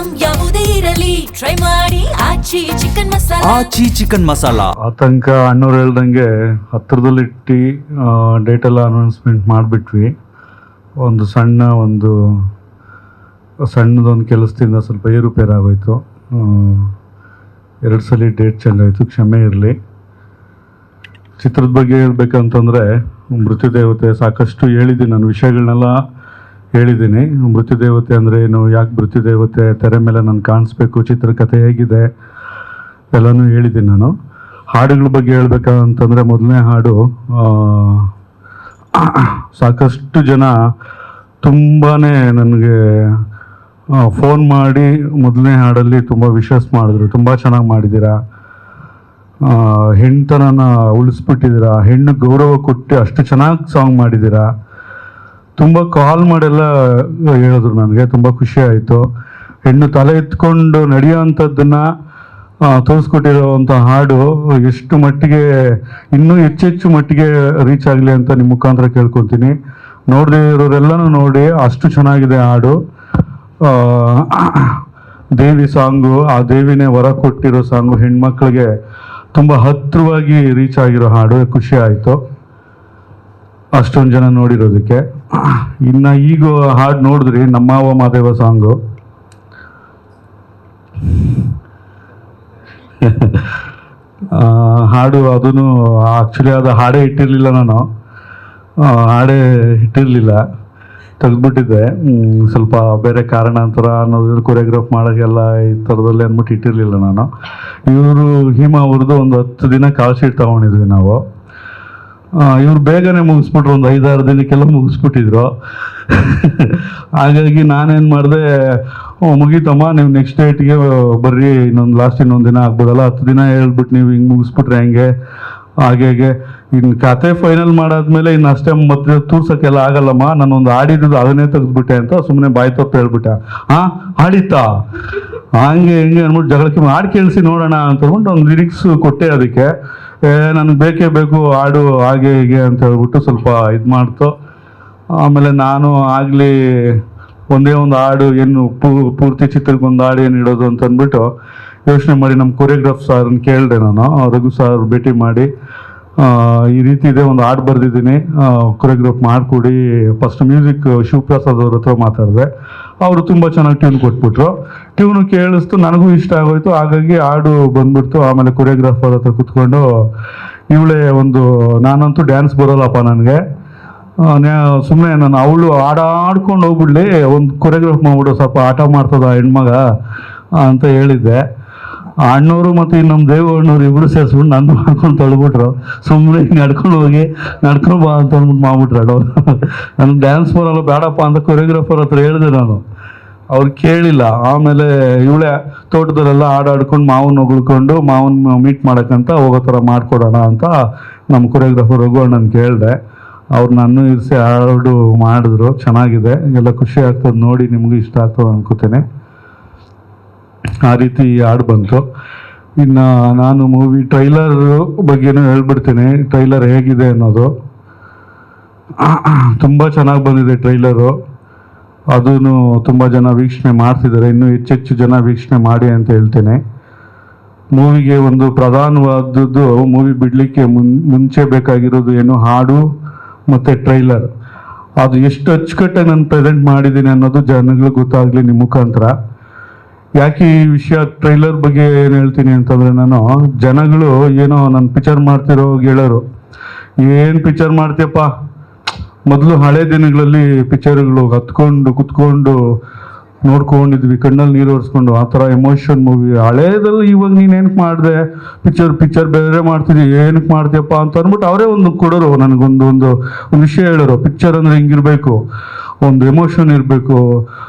Item ಯಾವುದೇ ಇರಲಿ try ಮಾಡಿ ಆಚಿ ಚಿಕನ್ ಮಸಾಲಾ. ಆತಂಕ ಅಣ್ಣವ್ರು ಹೇಳ್ದಂಗೆ ಹತ್ರದಲ್ಲಿಟ್ಟು ಡೇಟ್ ಎಲ್ಲ ಅನೌನ್ಸ್ಮೆಂಟ್ ಮಾಡಿಬಿಟ್ವಿ. ಒಂದು ಸಣ್ಣದೊಂದು ಕೆಲಸದಿಂದ ಸ್ವಲ್ಪ ಏರುಪೇರಾಗೋಯ್ತು. 2 ಸಲ ಡೇಟ್ ಚೇಂಜ್ ಆಯಿತು, ಕ್ಷಮೆ ಇರಲಿ. ಚಿತ್ರದ ಬಗ್ಗೆ ಹೇಳ್ಬೇಕಂತಂದರೆ ಮೃತ್ಯುದೇವತೆ ಸಾಕಷ್ಟು ಹೇಳಿದ್ದೀನಿ, ನಾನು ವಿಷಯಗಳನ್ನೆಲ್ಲ ಹೇಳಿದ್ದೀನಿ. ಮೃತ್ಯುದೇವತೆ ಅಂದರೆ ಏನು, ಯಾಕೆ ಮೃತ್ಯುದೇವತೆ, ತೆರೆ ಮೇಲೆ ನಾನು ಕಾಣಿಸ್ಬೇಕು, ಚಿತ್ರಕಥೆ ಹೇಗಿದೆ ಎಲ್ಲನೂ ಹೇಳಿದ್ದೀನಿ ನಾನು. ಹಾಡುಗಳ ಬಗ್ಗೆ ಹೇಳ್ಬೇಕಂತಂದರೆ ಮೊದಲನೇ ಹಾಡು ಸಾಕಷ್ಟು ಜನ ತುಂಬಾ ನನಗೆ ಫೋನ್ ಮಾಡಿ ಮೊದಲನೇ ಹಾಡಲ್ಲಿ ತುಂಬ ವಿಶಸ್ ಮಾಡಿದ್ರು. ತುಂಬ ಚೆನ್ನಾಗಿ ಮಾಡಿದ್ದೀರಾ, ಹೆಣ್ತನನ ಉಳಿಸ್ಬಿಟ್ಟಿದ್ದೀರಾ, ಹೆಣ್ಣು ಗೌರವ ಕೊಟ್ಟು ಅಷ್ಟು ಚೆನ್ನಾಗಿ ಸಾಂಗ್ ಮಾಡಿದ್ದೀರಾ. ತುಂಬ ಕಾಲ್ ಮಾಡೆಲ್ಲ ಹೇಳಿದ್ರು, ನನಗೆ ತುಂಬ ಖುಷಿ ಆಯಿತು. ಹೆಣ್ಣು ತಲೆ ಎತ್ಕೊಂಡು ನಡೆಯೋ ಅಂಥದ್ದನ್ನು ತೋರಿಸ್ಕೊಟ್ಟಿರೋವಂಥ ಹಾಡು ಎಷ್ಟು ಮಟ್ಟಿಗೆ ಇನ್ನೂ ಹೆಚ್ಚೆಚ್ಚು ಮಟ್ಟಿಗೆ ರೀಚ್ ಆಗಲಿ ಅಂತ ನಿಮ್ಮ ಮುಖಾಂತರ ಕೇಳ್ಕೊತೀನಿ. ನೋಡದೇ ಇರೋರೆಲ್ಲನೂ ನೋಡಿ, ಅಷ್ಟು ಚೆನ್ನಾಗಿದೆ ಹಾಡು. ದೇವಿ ಸಾಂಗು, ಆ ದೇವಿನೇ ವರ ಕೊಟ್ಟಿರೋ ಸಾಂಗು, ಹೆಣ್ಮಕ್ಳಿಗೆ ತುಂಬ ಹತ್ತಿರವಾಗಿ ರೀಚ್ ಆಗಿರೋ ಹಾಡು. ಖುಷಿ ಆಯಿತು ಅಷ್ಟೊಂದು ಜನ ನೋಡಿರೋದಕ್ಕೆ. ಇನ್ನು ಈಗ ಹಾಡು ನೋಡಿದ್ರಿ, ನಮ್ಮವ ಮಾದೇವ ಸಾಂಗು. ಹಾಡು ಅದನ್ನು ಆ್ಯಕ್ಚುಲಿ ಅದು ಹಾಡೇ ಇಟ್ಟಿರಲಿಲ್ಲ, ನಾನು ಹಾಡೇ ಇಟ್ಟಿರಲಿಲ್ಲ, ತೆಗೆದ್ಬಿಟ್ಟಿದ್ದೆ. ಸ್ವಲ್ಪ ಬೇರೆ ಕಾರಣಾಂತರ ಅನ್ನೋದು ಕೊರಿಯೋಗ್ರಾಫ್ ಮಾಡೋಕ್ಕೆಲ್ಲ ಈ ಥರದಲ್ಲಿ ಅಂದ್ಬಿಟ್ಟು ಇಟ್ಟಿರಲಿಲ್ಲ ನಾನು. ಇವರು ಹಿಮ ಅವ್ರದ್ದು ಒಂದು 10 ದಿನ ಕಾಲ್ ಶೀಟ್ ತೊಗೊಂಡಿದ್ವಿ ನಾವು. ಇವ್ರು ಬೇಗನೆ ಮುಗಿಸ್ಬಿಟ್ರು, ಒಂದು 5-6 ದಿನಕ್ಕೆಲ್ಲ ಮುಗಿಸ್ಬಿಟ್ಟಿದ್ರು. ಹಾಗಾಗಿ ನಾನೇನು ಮಾಡಿದೆ, ಮುಗೀತಮ್ಮ ನೀವು ನೆಕ್ಸ್ಟ್ ಡೇಟ್ಗೆ ಬರ್ರಿ, ಇನ್ನೊಂದು ದಿನ ಆಗ್ಬೋದಲ್ಲ, 10 ದಿನ ಹೇಳ್ಬಿಟ್ಟು ನೀವು ಹಿಂಗೆ ಮುಗಿಸ್ಬಿಟ್ರೆ ಹೆಂಗೆ, ಹಾಗೆ ಇನ್ನು ಕತೆ ಫೈನಲ್ ಮಾಡಾದ್ಮೇಲೆ ಇನ್ನು ಅಷ್ಟೇ ಮತ್ತೆ ತೂರ್ಸೋಕ್ಕೆಲ್ಲ ಆಗಲ್ಲಮ್ಮ, ನಾನೊಂದು ಆಡಿದ್ದು ಅದನ್ನೇ ತೆಗೆದ್ಬಿಟ್ಟೆ ಅಂತ ಸುಮ್ಮನೆ ಬಾಯಿ ತಪ್ಪು ಹೇಳ್ಬಿಟ್ಟೆ. ಆಡಿತ್ತಾ ಹಂಗೆ ಹೆಂಗೆ ಅಂದ್ಬಿಟ್ಟು ಜಗಳಕ್ಕೆ ಹಾಡು ಕೇಳಿಸಿ ನೋಡೋಣ ಅಂತ ಅಂದ್ಬಿಟ್ಟು ಒಂದು ಲಿರಿಕ್ಸ್ ಕೊಟ್ಟೆ. ಅದಕ್ಕೆ ನನಗೆ ಬೇಕೇ ಬೇಕು ಹಾಡು ಹಾಗೆ ಹೀಗೆ ಅಂತ ಹೇಳ್ಬಿಟ್ಟು ಸ್ವಲ್ಪ ಇದು ಮಾಡ್ತು. ಆಮೇಲೆ ನಾನು ಆಗಲಿ ಒಂದೇ ಒಂದು ಹಾಡು ಏನು ಪೂರ್ತಿ ಚಿತ್ರಕ್ಕೆ ಒಂದು ಹಾಡು ಏನು ಇಡೋದು ಅಂತ ಅಂದ್ಬಿಟ್ಟು ಯೋಚನೆ ಮಾಡಿ ನಮ್ಮ ಕೊರಿಯೋಗ್ರಾಫ್ ಸಾರನ್ನ ಕೇಳಿದೆ ನಾನು. ರಘು ಸಾರ್ ಭೇಟಿ ಮಾಡಿ ಈ ರೀತಿ ಇದೆ, ಒಂದು ಹಾಡು ಬರೆದಿದ್ದೀನಿ, ಕೊರಿಯೋಗ್ರಾಫ್ ಮಾಡಿಕೊಡಿ. ಫಸ್ಟ್ ಮ್ಯೂಸಿಕ್ ಶಿವಪ್ರಸಾದ್ ಅವ್ರ ಹತ್ರ ಮಾತಾಡಿದೆ, ಅವರು ತುಂಬ ಚೆನ್ನಾಗಿ ಟ್ಯೂನ್ ಕೊಟ್ಬಿಟ್ರು. ಟ್ಯೂನು ಕೇಳಿಸ್ತು, ನನಗೂ ಇಷ್ಟ ಆಗೋಯ್ತು. ಹಾಗಾಗಿ ಹಾಡು ಬಂದ್ಬಿಡ್ತು. ಆಮೇಲೆ ಕೊರಿಯೋಗ್ರಾಫರ್ ಹತ್ರ ಕೂತ್ಕೊಂಡು ಇವಳೇ ನಾನಂತೂ ಡ್ಯಾನ್ಸ್ ಬರೋಲ್ಲಪ್ಪ ನನಗೆ, ಸುಮ್ಮನೆ ನಾನು ಅವಳು ಆಡ್ಕೊಂಡು ಹೋಗ್ಬಿಡ್ಲಿ, ಒಂದು ಕೊರಿಯೋಗ್ರಾಫ್ ಮಾಡ್ಬಿಡು, ಸ್ವಲ್ಪ ಆಟ ಮಾಡ್ತದ ಹೆಣ್ಮಗ ಅಂತ ಹೇಳಿದ್ದೆ. ಅಣ್ಣವರು ಮತ್ತು ನಮ್ಮ ದೇವ ಅಣ್ಣವ್ರು ಇಬ್ಬರು ಸೇರಿಸ್ಬಿಟ್ಟು ನನ್ನ ಮಾಡ್ಕೊಂಡು ತೊಳ್ಬಿಟ್ರು. ಸುಮ್ಮನೆ ಹಿಂಗೆ ನಡ್ಕೊಂಡು ಬಾ ಅಂತ ಅಂದ್ಬಿಟ್ಟು ಮಾಡ್ಬಿಟ್ರು. ನನಗೆ ಡ್ಯಾನ್ಸ್ ಬರೋಲ್ಲ ಬೇಡಪ್ಪ ಅಂತ ಕೊರಿಯೋಗ್ರಾಫರ್ ಹತ್ರ ಹೇಳಿದೆ ನಾನು, ಅವ್ರು ಕೇಳಿಲ್ಲ. ಆಮೇಲೆ ಇವಳೇ ತೋಟದಲ್ಲೆಲ್ಲ ಆಡ್ಕೊಂಡು ಮಾವನ್ನ ಹೊಗಳ್ಕೊಂಡು ಮಾವನ್ನ ಮೀಟ್ ಮಾಡೋಕ್ಕಂತ ಹೋಗೋ ಥರ ಮಾಡಿಕೊಡೋಣ ಅಂತ ನಮ್ಮ ಕೊರಿಯೋಗ್ರಾಫರ್ ರಘು ಅಣ್ಣನ ಕೇಳಿದೆ. ಅವ್ರು ನನ್ನ ಇರಿಸಿ ಹಾಡು ಮಾಡಿದ್ರು, ಚೆನ್ನಾಗಿದೆ, ಎಲ್ಲ ಖುಷಿ ಆಗ್ತದೆ ನೋಡಿ, ನಿಮಗೂ ಇಷ್ಟ ಆಗ್ತದೆ ಅನ್ಕೋತೇನೆ. ಆ ರೀತಿ ಹಾಡು ಬಂತು. ಇನ್ನು ನಾನು ಮೂವಿ ಟ್ರೈಲರ್ ಬಗ್ಗೆನೂ ಹೇಳ್ಬಿಡ್ತೀನಿ, ಟ್ರೈಲರ್ ಹೇಗಿದೆ ಅನ್ನೋದು. ತುಂಬ ಚೆನ್ನಾಗಿ ಬಂದಿದೆ ಟ್ರೈಲರು, ಅದೂ ತುಂಬ ಜನ ವೀಕ್ಷಣೆ ಮಾಡ್ತಿದ್ದಾರೆ, ಇನ್ನೂ ಹೆಚ್ಚೆಚ್ಚು ಜನ ವೀಕ್ಷಣೆ ಮಾಡಿ ಅಂತ ಹೇಳ್ತೇನೆ. ಮೂವಿಗೆ ಒಂದು ಪ್ರಧಾನವಾದದ್ದು, ಮೂವಿ ಬಿಡಲಿಕ್ಕೆ ಮುಂಚೆ ಬೇಕಾಗಿರೋದು ಏನು, ಹಾಡು ಮತ್ತು ಟ್ರೈಲರ್. ಅದು ಎಷ್ಟು ಅಚ್ಚುಕಟ್ಟಾಗಿ ನಾನು ಪ್ರೆಸೆಂಟ್ ಮಾಡಿದ್ದೀನಿ ಅನ್ನೋದು ಜನಗಳಿಗೆ ಗೊತ್ತಾಗಲಿ ನಿಮ್ಮ ಮುಖಾಂತರ. ಯಾಕೆ ಈ ವಿಷಯ ಟ್ರೈಲರ್ ಬಗ್ಗೆ ಏನು ಹೇಳ್ತೀನಿ ಅಂತಂದರೆ, ನಾನು ಜನಗಳು ಏನೋ ನಾನು ಪಿಕ್ಚರ್ ಮಾಡ್ತಿರೋ ಗೆಳರು, ಏನು ಪಿಕ್ಚರ್ ಮಾಡ್ತೀಯಪ್ಪ, ಮೊದಲು ಹಳೆ ದಿನಗಳಲ್ಲಿ ಪಿಕ್ಚರ್ಗಳು ಕುತ್ಕೊಂಡು ನೋಡ್ಕೊಂಡಿದ್ವಿ, ಕಣ್ಣಲ್ಲಿ ನೀರು ಒರೆಸ್ಕೊಂಡು, ಆ ಥರ ಎಮೋಷನ್ ಮೂವಿ ಹಳೇದಲ್ಲಿ. ಇವಾಗ ನೀನೇನಕ್ಕೆ ಮಾಡಿದೆ, ಪಿಕ್ಚರ್ ಬೇರೆ ಮಾಡ್ತಿದ್ವಿ, ಏನಕ್ಕೆ ಮಾಡ್ತೀಯಪ್ಪ ಅಂತ ಅಂದ್ಬಿಟ್ಟು ಅವರೇ ಒಂದು ಕೊಡೋರು ನನಗೊಂದು ವಿಷಯ ಹೇಳೋರು. ಪಿಕ್ಚರ್ ಅಂದರೆ ಹಿಂಗಿರಬೇಕು, ಒಂದು ಎಮೋಷನ್ ಇರಬೇಕು,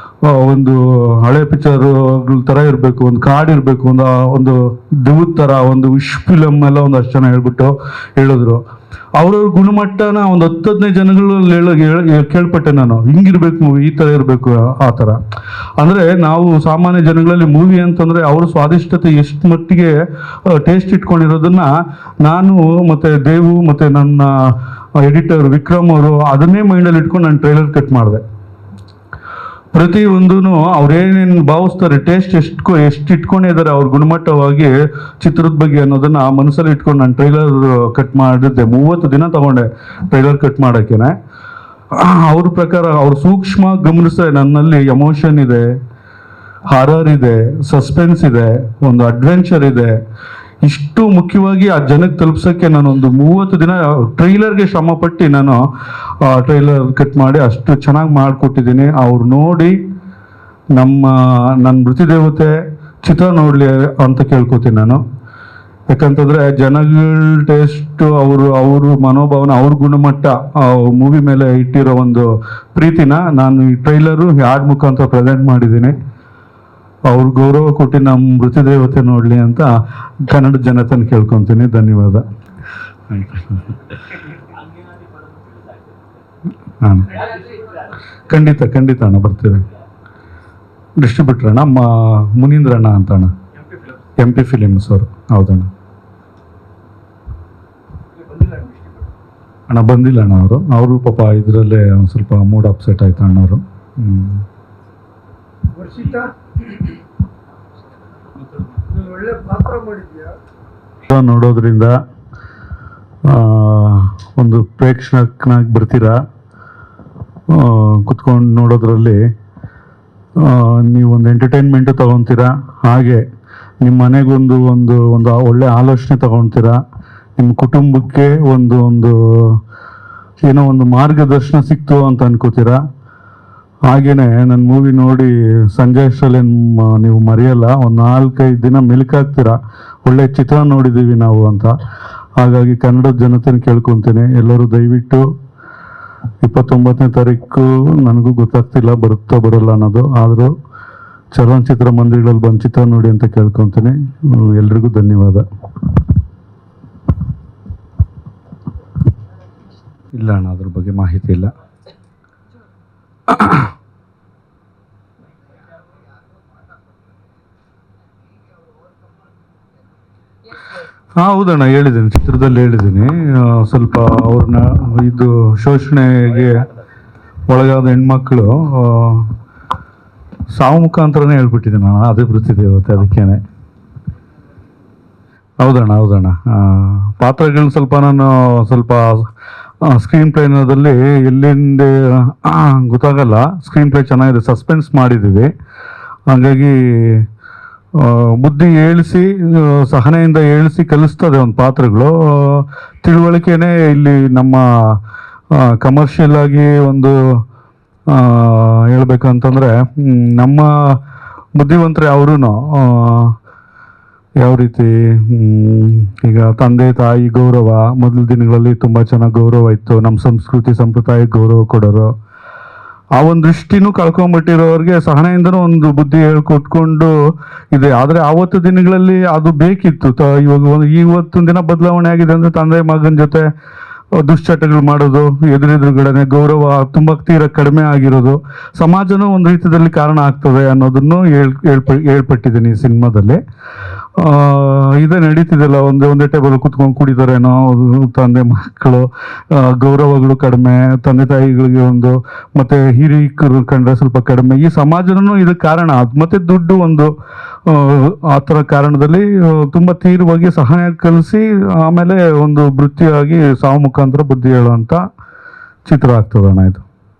ಒಂದು ಹಳೆ ಪಿಕ್ಚರ್ ಥರ ಇರಬೇಕು, ಒಂದು ಕಾಡು ಇರಬೇಕು, ಒಂದು ದೇವದ ಥರ, ಒಂದು ವಿಶ್ ಫಿಲಮ್ ಎಲ್ಲ ಒಂದು ಅಷ್ಟು ಜನ ಹೇಳಿದ್ರು. ಅವ್ರವ್ರ ಗುಣಮಟ್ಟನ ಒಂದು 10-15 ಜನಗಳು ಕೇಳ್ಪಟ್ಟೆ ನಾನು, ಹಿಂಗಿರ್ಬೇಕು ಮೂವಿ, ಈ ಥರ ಇರಬೇಕು, ಆ ಥರ. ಅಂದರೆ ನಾವು ಸಾಮಾನ್ಯ ಜನಗಳಲ್ಲಿ ಮೂವಿ ಅಂತಂದರೆ ಅವರು ಸ್ವಾದಿಷ್ಟತೆ ಎಷ್ಟು ಮಟ್ಟಿಗೆ ಟೇಸ್ಟ್ ಇಟ್ಕೊಂಡಿರೋದನ್ನ ನಾನು ಮತ್ತು ದೇವು ಮತ್ತು ನನ್ನ ಎಡಿಟರ್ ವಿಕ್ರಮ್ ಅವರು ಅದನ್ನೇ ಮೈಂಡಲ್ಲಿ ಇಟ್ಕೊಂಡು ನಾನು ಟ್ರೈಲರ್ ಕಟ್ ಮಾಡಿದೆ. ಪ್ರತಿಯೊಂದೂ ಅವ್ರೇನೇನು ಭಾವಿಸ್ತಾರೆ, ಟೇಸ್ಟ್ ಎಷ್ಟು ಇಟ್ಕೊಂಡಿದ್ದಾರೆ ಅವ್ರ ಗುಣಮಟ್ಟವಾಗಿ ಚಿತ್ರದ ಬಗ್ಗೆ ಅನ್ನೋದನ್ನ ಮನಸ್ಸಲ್ಲಿ ಇಟ್ಕೊಂಡು ನಾನು ಟ್ರೈಲರ್ ಕಟ್ ಮಾಡಿದ್ದೆ. 30 ದಿನ ತಗೊಂಡೆ ಟ್ರೈಲರ್ ಕಟ್ ಮಾಡೋಕ್ಕೇನೆ. ಅವ್ರ ಪ್ರಕಾರ ಅವ್ರು ಸೂಕ್ಷ್ಮ ಗಮನಿಸ್ತಾರೆ, ನನ್ನಲ್ಲಿ ಎಮೋಷನ್ ಇದೆ, ಹಾರರ್ ಇದೆ, ಸಸ್ಪೆನ್ಸ್ ಇದೆ, ಒಂದು ಅಡ್ವೆಂಚರ್ ಇದೆ. ಇಷ್ಟು ಮುಖ್ಯವಾಗಿ ಆ ಜನಕ್ಕೆ ತಲುಪ್ಸೋಕ್ಕೆ ನಾನೊಂದು 30 ದಿನ ಟ್ರೈಲರ್ಗೆ ಶ್ರಮಪಟ್ಟು ನಾನು ಟ್ರೈಲರ್ ಕಟ್ ಮಾಡಿ ಅಷ್ಟು ಚೆನ್ನಾಗಿ ಮಾಡಿಕೊಟ್ಟಿದ್ದೀನಿ. ಅವ್ರು ನೋಡಿ ನನ್ನ ಮೃತ್ಯುದೇವತೆ ಚಿತ್ರ ನೋಡಲಿ ಅಂತ ಕೇಳ್ಕೊತೀನಿ ನಾನು. ಯಾಕಂತಂದರೆ ಜನಗಳ ಟೇಸ್ಟು, ಅವರು ಮನೋಭಾವನೆ, ಅವ್ರ ಗುಣಮಟ್ಟ, ಮೂವಿ ಮೇಲೆ ಇಟ್ಟಿರೋ ಒಂದು ಪ್ರೀತಿನ ನಾನು ಈ ಟ್ರೈಲರು ಹಾಡ್ ಮುಖಾಂತರ ಪ್ರೆಸೆಂಟ್ ಮಾಡಿದ್ದೀನಿ. ಅವ್ರ ಗೌರವ ಕೊಟ್ಟು ನಮ್ಮ ಮೃತ್ಯುದೇವತೆ ನೋಡಲಿ ಅಂತ ಕನ್ನಡ ಜನತೆನ ಕೇಳ್ಕೊತೀನಿ. ಧನ್ಯವಾದ. ಹಾಂ, ಖಂಡಿತ ಅಣ್ಣ ಬರ್ತೀವಿ. ಡಿಸ್ಟ್ರಿಬ್ಯೂಟರ್ ಅಣ್ಣ ಮುನೀಂದ್ರ ಅಣ್ಣ ಅಂತ ಅಣ್ಣ, MP ಫಿಲಿಮ್ಸ್ ಅವರು. ಹೌದಣ್ಣ. ಅಣ್ಣ ಬಂದಿಲ್ಲ ಅಣ್ಣ ಅವರು ಪಾಪ ಇದರಲ್ಲೇ ಒಂದು ಸ್ವಲ್ಪ ಮೂಡ್ ಅಪ್ಸೆಟ್ ಆಯ್ತು ಅಣ್ಣವರು. ನೋಡೋದ್ರಿಂದ ಒಂದು ಪ್ರೇಕ್ಷಕನಾಗಿ ಬರ್ತೀರಾ. ಕುತ್ಕೊಂಡು ನೋಡೋದ್ರಲ್ಲಿ ನೀವೊಂದು ಎಂಟರ್ಟೈನ್ಮೆಂಟು ತಗೊತೀರಾ, ಹಾಗೆ ನಿಮ್ಮ ಮನೆಗೊಂದು ಒಂದು ಒಳ್ಳೆ ಆಲೋಚನೆ ತಗೊತೀರಾ. ನಿಮ್ಮ ಕುಟುಂಬಕ್ಕೆ ಒಂದು ಏನೋ ಒಂದು ಮಾರ್ಗದರ್ಶನ ಸಿಕ್ತು ಅಂತ ಅನ್ಕೋತೀರಾ. ಹಾಗೇನೆ ನನ್ನ ಮೂವಿ ನೋಡಿ ಸಂಜೆ ಅಷ್ಟರಲ್ಲಿ ನೀವು ಮರೆಯಲ್ಲ, ಒಂದು 4-5 ದಿನ ಮೆಲುಕಾಗ್ತೀರಾ, ಒಳ್ಳೆ ಚಿತ್ರ ನೋಡಿದ್ದೀವಿ ನಾವು ಅಂತ. ಹಾಗಾಗಿ ಕನ್ನಡದ ಜನತೆನ ಕೇಳ್ಕೊತೀನಿ, ಎಲ್ಲರೂ ದಯವಿಟ್ಟು 29ನೇ ತಾರೀಕು ನನಗೂ ಗೊತ್ತಾಗ್ತಿಲ್ಲ ಬರುತ್ತೋ ಬರೋಲ್ಲ ಅನ್ನೋದು, ಆದರೂ ಚಲನಚಿತ್ರ ಮಂದಿರಗಳಲ್ಲಿ ಬಂದು ಚಿತ್ರ ನೋಡಿ ಅಂತ ಕೇಳ್ಕೊತೀನಿ. ಎಲ್ರಿಗೂ ಧನ್ಯವಾದ. ಇಲ್ಲ ಅಣ್ಣ, ಅದ್ರ ಬಗ್ಗೆ ಮಾಹಿತಿ ಇಲ್ಲ. ಹೌದಣ್ಣ, ಹೇಳಿದ್ದೀನಿ, ಚಿತ್ರದಲ್ಲಿ ಹೇಳಿದ್ದೀನಿ. ಸ್ವಲ್ಪ ಅವ್ರನ್ನ ಇದು ಶೋಷಣೆಗೆ ಒಳಗಾದ ಹೆಣ್ಮಕ್ಳು ಸಾವು ಮುಖಾಂತರನೇ ಹೇಳ್ಬಿಟ್ಟಿದ್ದೀನಿ ನಾನು, ಅದೇ ಮೃತ್ಯುದೇವತೆ. ಅದಕ್ಕೇನೆ. ಹೌದಣ್ಣ. ಪಾತ್ರಗಳನ್ನ ನಾನು ಸ್ವಲ್ಪ ಸ್ಕ್ರೀನ್ ಪ್ಲೇನಲ್ಲಿ ಎಲ್ಲಿಂದ ಗೊತ್ತಾಗಲ್ಲ. ಸ್ಕ್ರೀನ್ ಪ್ಲೇ ಚೆನ್ನಾಗಿದೆ, ಸಸ್ಪೆನ್ಸ್ ಮಾಡಿದ್ದೀವಿ. ಹಾಗಾಗಿ ಬುದ್ಧಿ ಹೇಳಿಸಿ, ಸಹನೆಯಿಂದ ಹೇಳಿಸಿ ಕಲಿಸ್ತದೆ ಒಂದು ಪಾತ್ರಗಳು. ತಿಳುವಳಿಕೆನೇ ಇಲ್ಲಿ ನಮ್ಮ ಕಮರ್ಷಿಯಲ್ ಆಗಿ ಒಂದು ಹೇಳ್ಬೇಕಂತಂದರೆ, ನಮ್ಮ ಬುದ್ಧಿವಂತರೇ ಅವರು ಯಾವ ರೀತಿ ಈಗ ತಂದೆ ತಾಯಿ ಗೌರವ ಮೊದಲ ದಿನಗಳಲ್ಲಿ ತುಂಬ ಚೆನ್ನಾಗಿ ಗೌರವ ಇತ್ತು. ನಮ್ಮ ಸಂಸ್ಕೃತಿ ಸಂಪ್ರದಾಯಕ್ಕೆ ಗೌರವ ಕೊಡೋರು. ಆ ಒಂದು ದೃಷ್ಟಿನೂ ಕಳ್ಕೊಂಡ್ಬಿಟ್ಟಿರೋರಿಗೆ ಸಹನೆಯಿಂದನೂ ಒಂದು ಬುದ್ಧಿ ಹೇಳ್ಕೊಟ್ಕೊಂಡು ಇದೆ. ಆದರೆ ಆವತ್ತು ದಿನಗಳಲ್ಲಿ ಅದು ಬೇಕಿತ್ತು. ಇವತ್ತಿನ ದಿನ ಬದಲಾವಣೆ ಆಗಿದೆ ಅಂದರೆ ತಂದೆ ಮಗನ ಜೊತೆ ದುಶ್ಚಟಗಳು ಮಾಡೋದು, ಎದುರೆದುರುಗಡೆ ಗೌರವ ತುಂಬ ತೀರ ಕಡಿಮೆ ಆಗಿರೋದು, ಸಮಾಜನೂ ಒಂದು ರೀತಿಯಲ್ಲಿ ಕಾರಣ ಆಗ್ತದೆ ಅನ್ನೋದನ್ನು ಹೇಳ್ಪಟ್ಟಿದ್ದೀನಿ ಈ ಸಿನಿಮಾದಲ್ಲಿ. ಇದೇ ನಡೀತಿದೆಲ್ಲ, ಒಂದೇ ಟೇಬಲ್ ಕುತ್ಕೊಂಡು ಕುಡಿತಾರೇನೋ ತಂದೆ ಮಕ್ಕಳು, ಗೌರವಗಳು ಕಡಿಮೆ, ತಂದೆ ತಾಯಿಗಳಿಗೆ ಮತ್ತೆ ಹಿರಿಯರು ಕಂಡ್ರೆ ಸ್ವಲ್ಪ ಕಡಿಮೆ. ಈ ಸಮಾಜನೂ ಇದಕ್ಕೆ ಕಾರಣ. ಮತ್ತೆ ದುಡ್ಡು ಆ ಥರ ಕಾರಣದಲ್ಲಿ ತುಂಬ ತೀವ್ರವಾಗಿ ಸಹಾಯ ಕಲಿಸಿ ಆಮೇಲೆ ಒಂದು ವೃತ್ತಿಯಾಗಿ ಸಾವು ಮುಖಾಂತರ ಬುದ್ಧಿ ಹೇಳುವಂಥ ಚಿತ್ರ ಆಗ್ತದಣ್ಣ ಇದು.